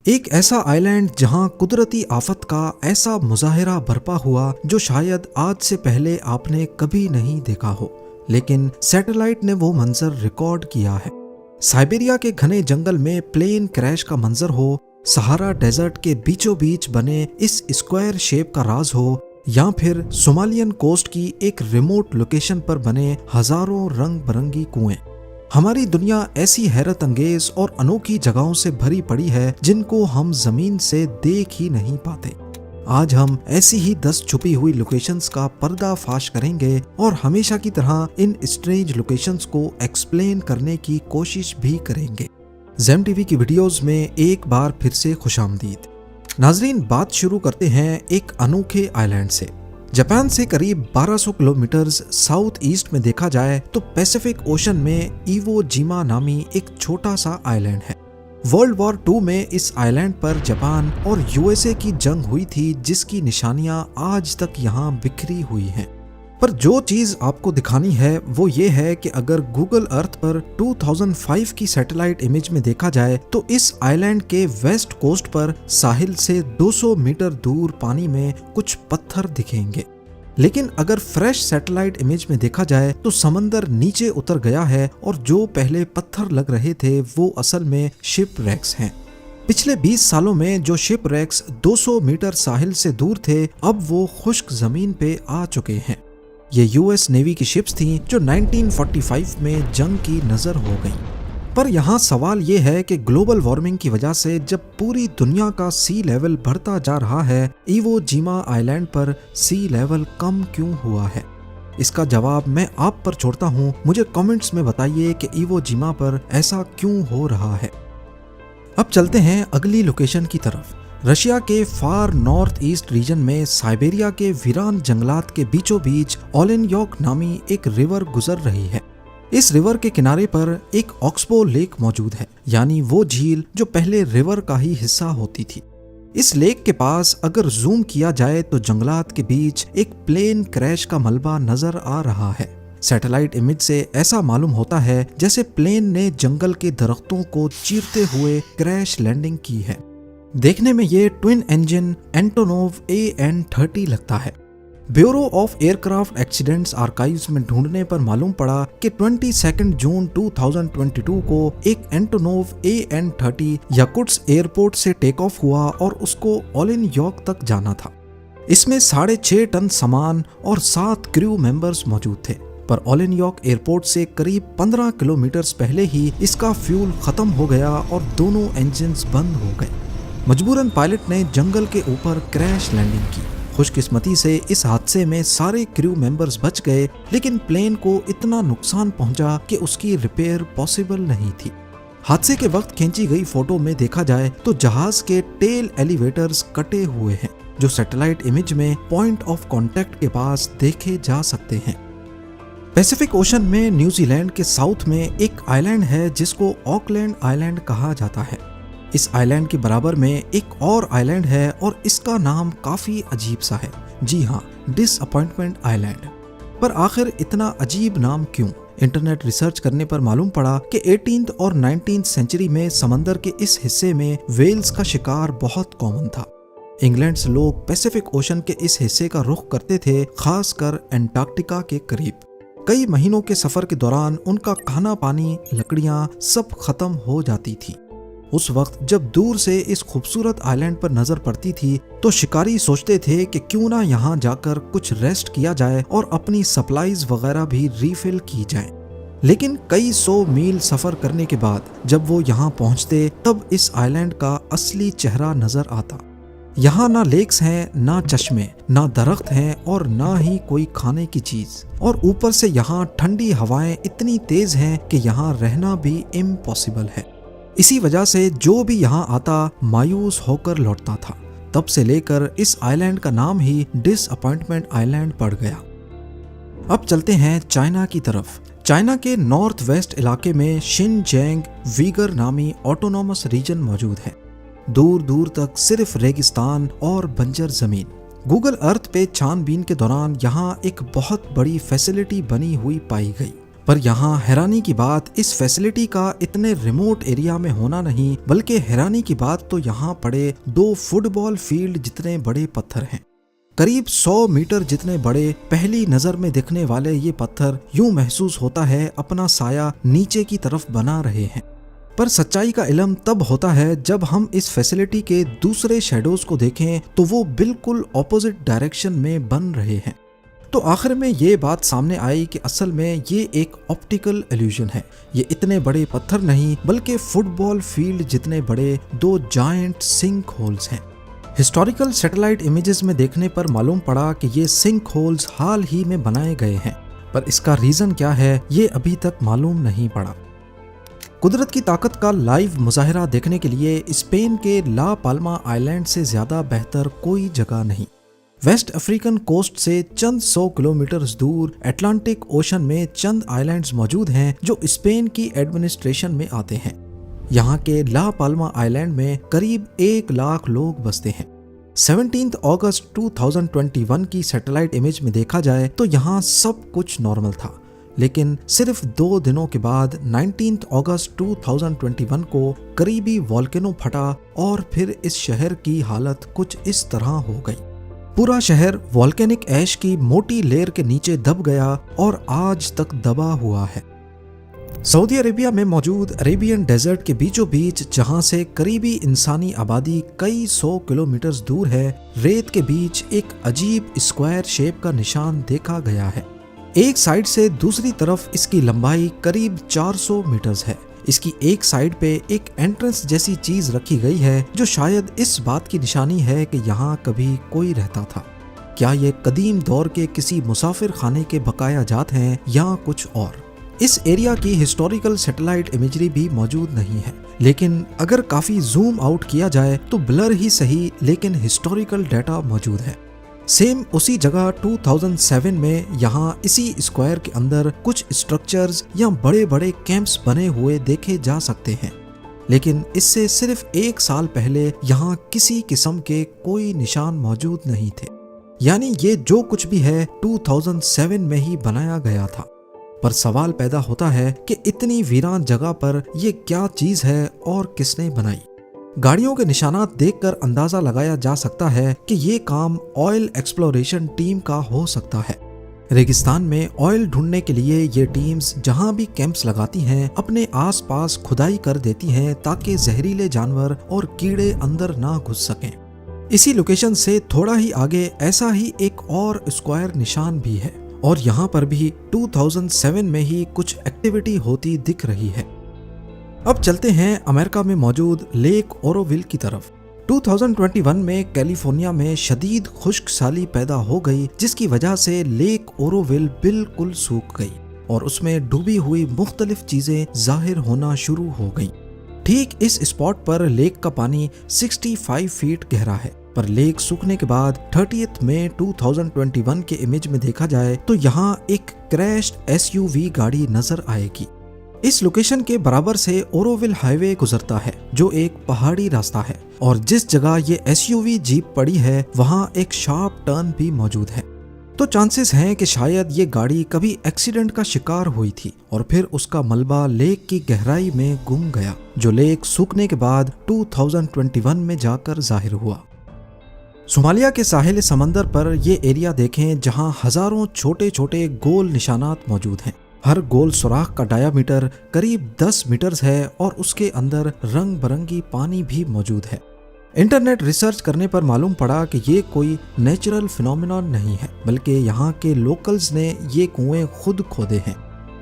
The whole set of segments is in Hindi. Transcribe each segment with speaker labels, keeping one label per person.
Speaker 1: एक ऐसा आइलैंड जहां कुदरती आफत का ऐसा मुजाहिरा बरपा हुआ जो शायद आज से पहले आपने कभी नहीं देखा हो, लेकिन सैटेलाइट ने वो मंजर रिकॉर्ड किया है। साइबेरिया के घने जंगल में प्लेन क्रैश का मंजर हो, सहारा डेजर्ट के बीचों बीच बने इस स्क्वायर शेप का राज हो, या फिर सोमालियन कोस्ट की एक रिमोट लोकेशन पर बने हजारों रंग बिरंगी कुएं। हमारी दुनिया ऐसी हैरत अंगेज और अनोखी जगहों से भरी पड़ी है जिनको हम जमीन से देख ही नहीं पाते। आज हम ऐसी ही 10 छुपी हुई लोकेशंस का पर्दाफाश करेंगे और हमेशा की तरह इन स्ट्रेंज लोकेशंस को एक्सप्लेन करने की कोशिश भी करेंगे। ज़ेम टीवी की वीडियोस में एक बार फिर से खुशामदीद। नाजरीन, बात शुरू करते हैं एक अनोखे आइलैंड से। जापान से करीब 1200 किलोमीटर साउथ ईस्ट में देखा जाए तो पैसिफिक ओशन में इवो जिमा नामी एक छोटा सा आइलैंड है। वर्ल्ड वॉर 2 में इस आइलैंड पर जापान और यूएसए की जंग हुई थी, जिसकी निशानियां आज तक यहाँ बिखरी हुई हैं। पर जो चीज आपको दिखानी है वो ये है कि अगर गूगल अर्थ पर 2005 की सैटेलाइट इमेज में देखा जाए तो इस आइलैंड के वेस्ट कोस्ट पर साहिल से 200 मीटर दूर पानी में कुछ पत्थर दिखेंगे। लेकिन अगर फ्रेश सैटेलाइट इमेज में देखा जाए तो समंदर नीचे उतर गया है और जो पहले पत्थर लग रहे थे वो असल में शिप रैक्स हैं। पिछले 20 सालों में जो शिप रैक्स 200 मीटर साहिल से दूर थे, अब वो खुश्क जमीन पे आ चुके हैं। ये यूएस नेवी की शिप्स थीं जो 1945 में जंग की नजर हो गईं। पर यहाँ सवाल ये है कि ग्लोबल वार्मिंग की वजह से जब पूरी दुनिया का सी लेवल बढ़ता जा रहा है, इवो जिमा आइलैंड पर सी लेवल कम क्यों हुआ है? इसका जवाब मैं आप पर छोड़ता हूँ। मुझे कमेंट्स में बताइए कि इवो जिमा पर ऐसा क्यों हो रहा है। अब चलते हैं अगली लोकेशन की तरफ। रशिया के फार नॉर्थ ईस्ट रीजन में साइबेरिया के वीरान जंगलात के बीचों बीच ओलेनयोक नामी एक रिवर गुजर रही है। इस रिवर के किनारे पर एक ऑक्सबो लेक मौजूद है, यानी वो झील जो पहले रिवर का ही हिस्सा होती थी। इस लेक के पास अगर जूम किया जाए तो जंगलात के बीच एक प्लेन क्रैश का मलबा नजर आ रहा है। सैटेलाइट इमेज से ऐसा मालूम होता है जैसे प्लेन ने जंगल के दरख्तों को चीरते हुए क्रैश लैंडिंग की है। देखने में ये ट्विन इंजन एंटोनोव AN-30 लगता है। Bureau of aircraft accidents archives में ढूंढने पर मालूम पड़ा कि 22 जून 2022 को एक एंटोनोव AN-30 याकुट्स्क एयरपोर्ट से टेक ऑफ हुआ और उसको ओलेनयोक तक जाना था। इसमें 6.5 टन सामान और 7 क्रू मेंबर्स मौजूद थे, पर ओलेनयोक एयरपोर्ट से करीब 15 किलोमीटर पहले ही इसका फ्यूल खत्म हो गया और दोनों इंजन्स बंद हो गए। मजबूरन पायलट ने जंगल के ऊपर क्रैश लैंडिंग की। खुशकिस्मती से इस हादसे में सारे क्रू मेंबर्स बच गए, लेकिन प्लेन को इतना नुकसान पहुंचा कि उसकी रिपेयर पॉसिबल नहीं थी। हादसे के वक्त खींची गई फोटो में देखा जाए तो जहाज के टेल एलिवेटर्स कटे हुए हैं, जो सैटेलाइट इमेज में पॉइंट ऑफ कांटेक्ट के पास देखे जा सकते हैं। पैसिफिक ओशन में न्यूजीलैंड के साउथ में एक आइलैंड है जिसको ऑकलैंड आइलैंड कहा जाता है। इस आइलैंड के बराबर में एक और आइलैंड है और इसका नाम काफी अजीब सा है। जी हाँ, डिसअपॉइंटमेंट आइलैंड। पर आखिर इतना अजीब नाम क्यों? इंटरनेट रिसर्च करने पर मालूम पड़ा कि 18th और 19th सेंचुरी में समंदर के इस हिस्से में व्हेल्स का शिकार बहुत कॉमन था। इंग्लैंड से लोग पैसिफिक ओशन के इस हिस्से का रुख करते थे, खासकर एंटार्क्टिका के करीब। कई महीनों के सफर के दौरान उनका खाना पानी, लकड़ियां सब खत्म हो जाती थी। उस वक्त जब दूर से इस खूबसूरत आइलैंड पर नजर पड़ती थी तो शिकारी सोचते थे कि क्यों ना यहाँ जाकर कुछ रेस्ट किया जाए और अपनी सप्लाईज वगैरह भी रीफिल की जाए। लेकिन कई 100 मील सफर करने के बाद जब वो यहाँ पहुँचते तब इस आइलैंड का असली चेहरा नजर आता। यहाँ ना लेक्स हैं, ना चश्मे, ना दरख्त हैं और ना ही कोई खाने की चीज, और ऊपर से यहाँ ठंडी हवाएं इतनी तेज हैं कि यहाँ रहना भी इम्पॉसिबल है। इसी वजह से जो भी यहाँ आता मायूस होकर लौटता था। तब से लेकर इस आइलैंड का नाम ही डिसअपॉइंटमेंट आइलैंड पड़ गया। अब चलते हैं चाइना की तरफ। चाइना के नॉर्थ वेस्ट इलाके में शिनजियांग वीगर नामी ऑटोनॉमस रीजन मौजूद है। दूर दूर तक सिर्फ रेगिस्तान और बंजर जमीन। गूगल अर्थ पे छानबीन के दौरान यहाँ एक बहुत बड़ी फैसिलिटी बनी हुई पाई गई, पर यहाँ हैरानी की बात इस फैसिलिटी का इतने रिमोट एरिया में होना नहीं, बल्कि हैरानी की बात तो यहाँ पड़े 2 फुटबॉल फील्ड जितने बड़े पत्थर हैं। करीब 100 मीटर जितने बड़े, पहली नजर में दिखने वाले ये पत्थर यूं महसूस होता है अपना साया नीचे की तरफ बना रहे हैं। पर सच्चाई का इल्म तब होता है जब हम इस फैसिलिटी के दूसरे शेडोज को देखें तो वो बिल्कुल ऑपोजिट डायरेक्शन में बन रहे हैं। तो आखिर में ये बात सामने आई कि असल में ये एक ऑप्टिकल इल्यूजन है। ये इतने बड़े पत्थर नहीं, बल्कि फुटबॉल फील्ड जितने बड़े 2 जायंट सिंक होल्स हैं। हिस्टोरिकल सैटेलाइट इमेजेस में देखने पर मालूम पड़ा कि ये सिंक होल्स हाल ही में बनाए गए हैं, पर इसका रीजन क्या है ये अभी तक मालूम नहीं पड़ा। कुदरत की ताकत का लाइव मुजाहिरा देखने के लिए स्पेन के ला पाल्मा आइलैंड से ज्यादा बेहतर कोई जगह नहीं। वेस्ट अफ्रीकन कोस्ट से चंद 100 किलोमीटर दूर अटलांटिक ओशन में चंद आइलैंड्स मौजूद हैं जो स्पेन की एडमिनिस्ट्रेशन में आते हैं। यहाँ के ला पाल्मा आइलैंड में करीब 1 लाख लोग बसते हैं। 17 अगस्त 2021 की सैटेलाइट इमेज में देखा जाए तो यहाँ सब कुछ नॉर्मल था, लेकिन सिर्फ 2 दिनों के बाद 19 अगस्त 2021 को करीबी वोल्केनो फटा और फिर इस शहर की हालत कुछ इस तरह हो गई। पूरा शहर वोल्केनिक ऐश की मोटी लेयर के नीचे दब गया और आज तक दबा हुआ है। सऊदी अरेबिया में मौजूद अरेबियन डेजर्ट के बीचों बीच, जहां से करीबी इंसानी आबादी कई 100 किलोमीटर दूर है, रेत के बीच एक अजीब स्क्वायर शेप का निशान देखा गया है। एक साइड से दूसरी तरफ इसकी लंबाई करीब 400 मीटर्स है। इसकी एक साइड पे एक एंट्रेंस जैसी चीज रखी गई है जो शायद इस बात की निशानी है कि यहाँ कभी कोई रहता था। क्या ये कदीम दौर के किसी मुसाफिर खाने के बकाया जात हैं या कुछ और? इस एरिया की हिस्टोरिकल सैटेलाइट इमेजरी भी मौजूद नहीं है, लेकिन अगर काफी जूम आउट किया जाए तो ब्लर ही सही लेकिन हिस्टोरिकल डाटा मौजूद है। सेम उसी जगह 2007 में यहाँ इसी स्क्वायर के अंदर कुछ स्ट्रक्चर्स या बड़े बड़े कैंप्स बने हुए देखे जा सकते हैं, लेकिन इससे सिर्फ 1 साल पहले यहाँ किसी किस्म के कोई निशान मौजूद नहीं थे। यानी ये जो कुछ भी है 2007 में ही बनाया गया था। पर सवाल पैदा होता है कि इतनी वीरान जगह पर ये क्या चीज है और किसने बनाई? गाड़ियों के निशानात देखकर अंदाजा लगाया जा सकता है कि ये काम ऑयल एक्सप्लोरेशन टीम का हो सकता है। रेगिस्तान में ऑयल ढूंढने के लिए ये टीम्स जहां भी कैंप्स लगाती हैं, अपने आसपास खुदाई कर देती हैं ताकि जहरीले जानवर और कीड़े अंदर ना घुस सकें। इसी लोकेशन से थोड़ा ही आगे ऐसा ही एक और स्क्वायर निशान भी है और यहाँ पर भी 2007 में ही कुछ एक्टिविटी होती दिख रही है। अब चलते हैं अमेरिका में मौजूद लेक ओरोविल की तरफ। 2021 में कैलिफोर्निया में शदीद खुश्क साली पैदा हो गई, जिसकी वजह से लेक ओरोविल बिल्कुल सूख गई और उसमें डूबी हुई मुख्तलिफ चीजें जाहिर होना शुरू हो गईं। ठीक इस स्पॉट पर लेक का पानी 65 फीट गहरा है, पर लेक सूखने के बाद 30 मई 2021 के इमेज में देखा जाए तो यहाँ एक क्रैश्ड SUV गाड़ी नजर आएगी। इस लोकेशन के बराबर से ओरोविल हाईवे गुजरता है जो एक पहाड़ी रास्ता है और जिस जगह ये SUV जीप पड़ी है वहाँ एक शार्प टर्न भी मौजूद है। तो चांसेस हैं कि शायद ये गाड़ी कभी एक्सीडेंट का शिकार हुई थी और फिर उसका मलबा लेक की गहराई में गुम गया, जो लेक सूखने के बाद 2021 में जाकर जाहिर हुआ। सोमालिया के साहिल समंदर पर ये एरिया देखें जहां हजारों छोटे छोटे गोल निशानात मौजूद हैं। हर गोल सुराख का डायामीटर करीब 10 मीटर्स है और उसके अंदर रंग बिरंगी पानी भी मौजूद है। इंटरनेट रिसर्च करने पर मालूम पड़ा कि ये कोई नेचुरल फिनोमेनन नहीं है, बल्कि यहाँ के लोकल्स ने ये कुएं खुद खोदे हैं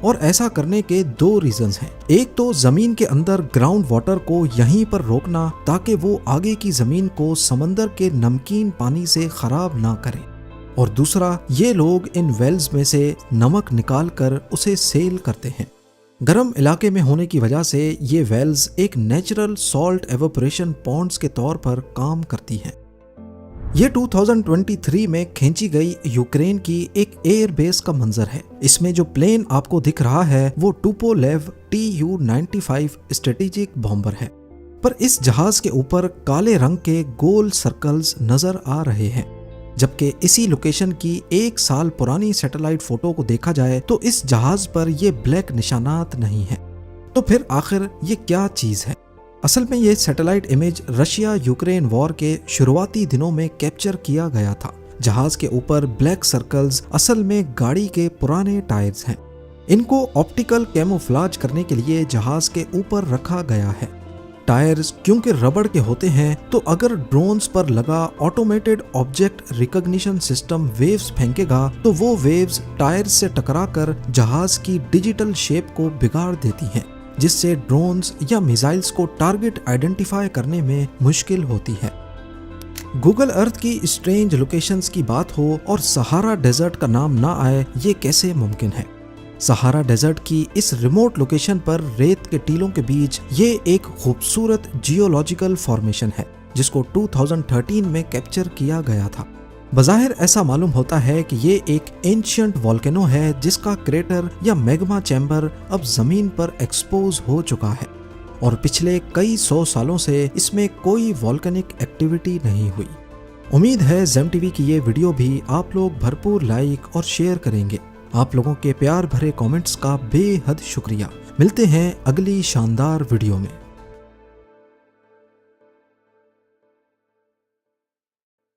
Speaker 1: और ऐसा करने के 2 रीजंस हैं। एक तो जमीन के अंदर ग्राउंड वाटर को यहीं पर रोकना ताकि वो आगे की जमीन को समंदर के नमकीन पानी से खराब ना करे, और दूसरा ये लोग इन वेल्स में से नमक निकाल कर उसे सेल करते हैं। गर्म इलाके में होने की वजह से ये वेल्स एक नेचुरल सॉल्ट एवोपरेशन पॉन्ड्स के तौर पर काम करती हैं। ये 2023 में खींची गई यूक्रेन की एक एयर बेस का मंजर है। इसमें जो प्लेन आपको दिख रहा है वो टुपोलेव Tu-95 स्ट्रेटेजिक बॉम्बर है, पर इस जहाज के ऊपर काले रंग के गोल सर्कल्स नजर आ रहे हैं। जबकि इसी लोकेशन की 1 साल पुरानी सैटेलाइट फोटो को देखा जाए तो इस जहाज पर ये ब्लैक निशानात नहीं है। तो फिर आखिर ये क्या चीज है? असल में ये satellite image Russia Ukraine war के शुरुआती दिनों में कैप्चर किया गया था। जहाज के ऊपर ब्लैक सर्कल्स असल में गाड़ी के पुराने टायर्स हैं। इनको ऑप्टिकल कैमोफ्लाज करने के लिए जहाज के ऊपर रखा गया है। टायर्स क्योंकि रबड़ के होते हैं तो अगर ड्रोन्स पर लगा automated object recognition system waves फेंकेगा तो वो वेव्स टायर्स से टकराकर जहाज की डिजिटल शेप को बिगाड़ देती हैं, जिससे ड्रोन्स या मिसाइल्स को टारगेट आइडेंटिफाई करने में मुश्किल होती है। गूगल अर्थ की स्ट्रेंज लोकेशंस की बात हो और सहारा डेजर्ट का नाम ना आए, ये कैसे मुमकिन है? सहारा डेजर्ट की इस रिमोट लोकेशन पर रेत के टीलों के बीच ये एक खूबसूरत जियोलॉजिकल फॉर्मेशन है जिसको 2013 में कैप्चर किया गया था। बज़ाहिर ऐसा मालूम होता है कि ये एक एंशिएंट वोल्केनो है जिसका क्रेटर या मैग्मा चैम्बर अब जमीन पर एक्सपोज हो चुका है और पिछले कई 100 सालों से इसमें कोई वोल्केनिक एक्टिविटी नहीं हुई। उम्मीद है ज़ेम टीवी की ये वीडियो भी आप लोग भरपूर लाइक और शेयर करेंगे। आप लोगों के प्यार भरे कमेंट्स का बेहद शुक्रिया। मिलते हैं अगली शानदार वीडियो में।